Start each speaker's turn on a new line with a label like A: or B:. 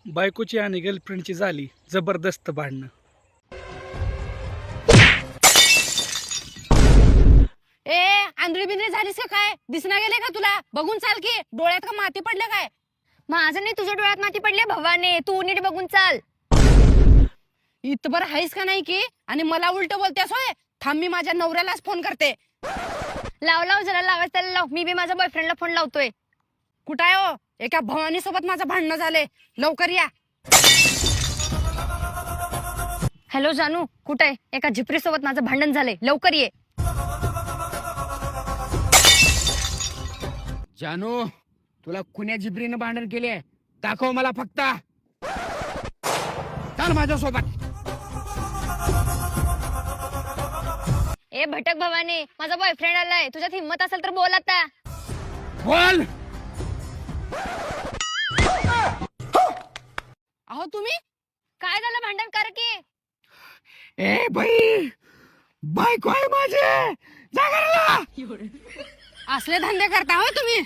A: बायकोची आणि गर्लफ्रेंडची झाली जबरदस्त भांडणं.
B: ए आंधळी बिंद्री झालीस का काय? दिसना गेले का तुला? बघून चाल की डोळ्यात का माती पडले काय?
C: माझं नाही तुझ्या डोळ्यात माती पडले भवाने, तू नीट बघून चाल.
B: इतबर हायस का नाही की आणि मला उलट बोलतेस होय? थांब मी माझ्या नवऱ्यालाच फोन करते.
C: लाव लाव जरा लावायचं त्याला लाव. मी बी माझ्या बॉयफ्रेंडला फोन लावतोय.
B: कुठं आहे हो? एका भवानी सोबत माझं भांडणं झाले, लवकर या.
C: हॅलो जानू, कुठे आहे? एका झिपरी सोबत माझं भांडण झालंय, लवकर ये.
D: जानू, तुला कुण्या जिबरीनं भांडण केले दाखव मला फक्त. चल माझ्यासोबत.
C: ए भटक भवानी, माझा बॉयफ्रेंड आलाय. तुझ्यात हिंमत असेल तर बोल आता.
D: बोल.
B: अहो तुम्ही
C: काय झालं? भांडण कर की.
D: ए बाई, बायको आहे माझे, जा घराला.
B: असले धंदे करता हो तुम्ही?